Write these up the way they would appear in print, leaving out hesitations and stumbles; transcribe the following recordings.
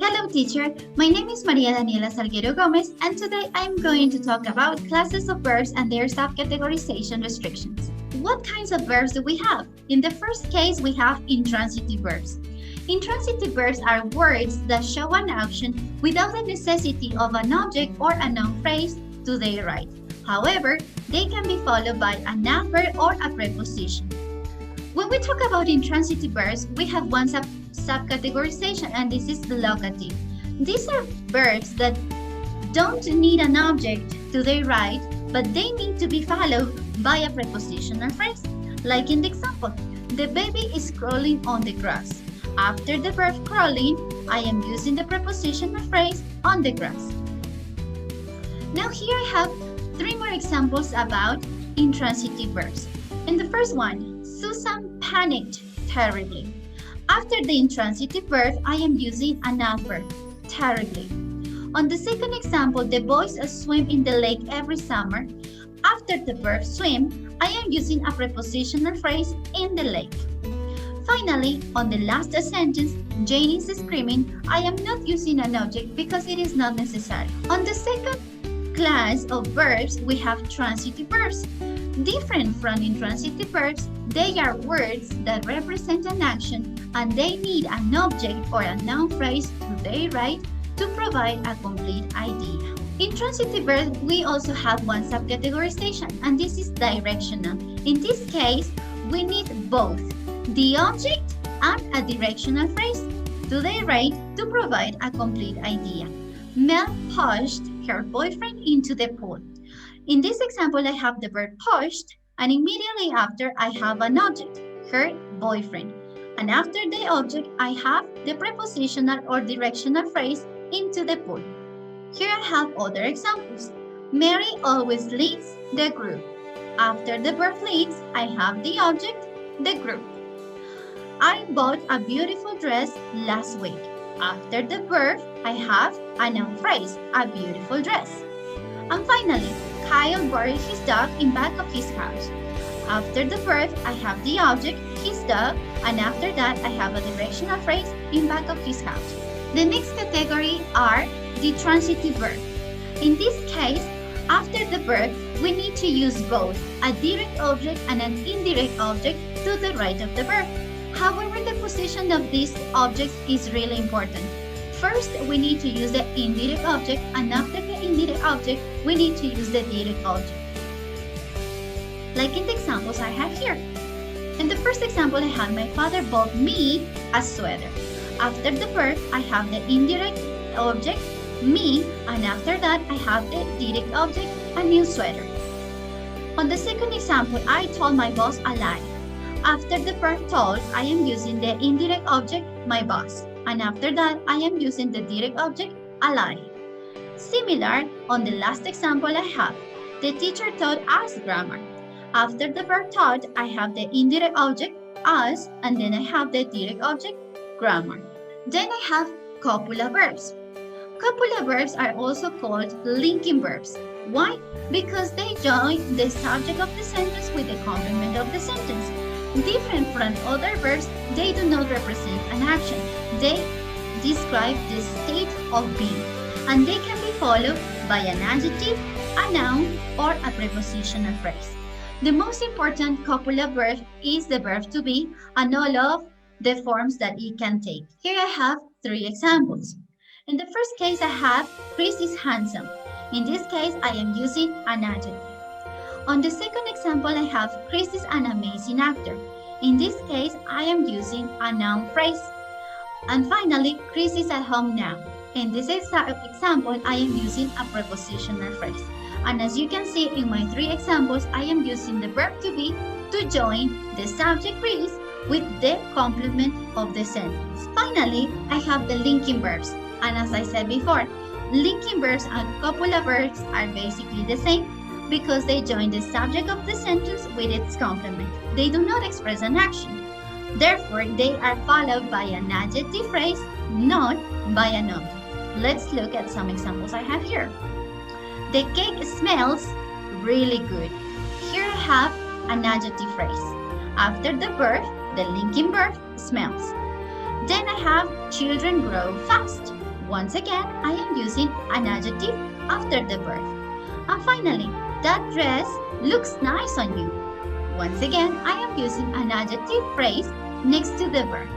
Hello teacher, my name is Maria Daniela Salguero Gomez and today I'm going to talk about classes of verbs and their subcategorization restrictions. What kinds of verbs do we have? In the first case, we have intransitive verbs. Intransitive verbs are words that show an action without the necessity of an object or a noun phrase to their right. However, they can be followed by an adverb or a preposition. When we talk about intransitive verbs, we have one subcategorization, and this is the locative. These are verbs that don't need an object to their right, but they need to be followed by a prepositional phrase. Like in the example, the baby is crawling on the grass. After the verb crawling, I am using the prepositional phrase on the grass. Now here I have three more examples about intransitive verbs. In the first one, Susan panicked terribly. After the intransitive verb, I am using an adverb, terribly. On the second example, the boys swim in the lake every summer. After the verb swim, I am using a prepositional phrase, in the lake. Finally, on the last sentence, Jane is screaming, I am not using an object because it is not necessary. On the second class of verbs, we have transitive verbs. Different from intransitive verbs, they are words that represent an action and they need an object or a noun phrase to their right to provide a complete idea. In transitive verbs, we also have one subcategorization, and this is directional. In this case, we need both the object and a directional phrase to their right to provide a complete idea. Mel pushed her boyfriend into the pool. In this example, I have the verb pushed, and immediately after, I have an object, her boyfriend. And after the object, I have the prepositional or directional phrase, into the pool. Here I have other examples. Mary always leads the group. After the verb leads, I have the object, the group. I bought a beautiful dress last week. After the verb, I have a noun phrase, a beautiful dress. And finally, Kyle buried his dog in back of his house. After the verb, I have the object, his dog, and after that, I have a directional phrase, in back of his house. The next category are the transitive verb. In this case, after the verb, we need to use both a direct object and an indirect object to the right of the verb. However, the position of these objects is really important. First, we need to use the indirect object, and after the indirect object, we need to use the direct object. Like in the examples I have here. In the first example, I have my father bought me a sweater. After the verb, I have the indirect object, me, and after that, I have the direct object, a new sweater. On the second example, I told my boss a lie. After the verb told, I am using the indirect object, my boss. And after that, I am using the direct object, a lie. Similar, on the last example I have, the teacher taught us grammar. After the verb taught, I have the indirect object, us, and then I have the direct object, grammar. Then I have copula verbs. Copula verbs are also called linking verbs. Why? Because they join the subject of the sentence with the complement of the sentence. Different from other verbs, they do not represent an action. They describe the state of being, and they can be followed by an adjective, a noun, or a prepositional phrase. The most important copula verb is the verb to be and all of the forms that it can take. Here I have three examples. In the first case, I have Chris is handsome. In this case, I am using an adjective. On the second example, I have Chris is an amazing actor. In this case, I am using a noun phrase. And finally, Chris is at home now. In this example, I am using a prepositional phrase. And as you can see in my three examples, I am using the verb to be to join the subject Chris with the complement of the sentence. Finally, I have the linking verbs. And as I said before, linking verbs and copula verbs are basically the same because they join the subject of the sentence with its complement. They do not express an action. Therefore, they are followed by an adjective phrase, not by an object. Let's look at some examples I have here. The cake smells really good. Here I have an adjective phrase. After the verb, the linking verb, smells. Then I have children grow fast. Once again, I am using an adjective after the verb. And finally, that dress looks nice on you. Once again, I am using an adjective phrase next to the verb.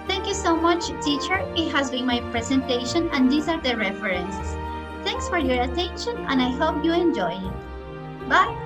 Thank you so much, teacher. It has been my presentation and these are the references. Thanks for your attention and I hope you enjoy it. Bye.